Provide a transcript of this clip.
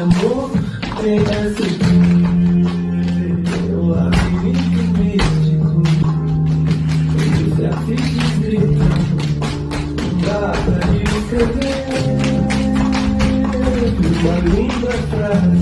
amor, pedaço de o labirinto místico, os grafite gritam, não dá pra descrever uma linda frase.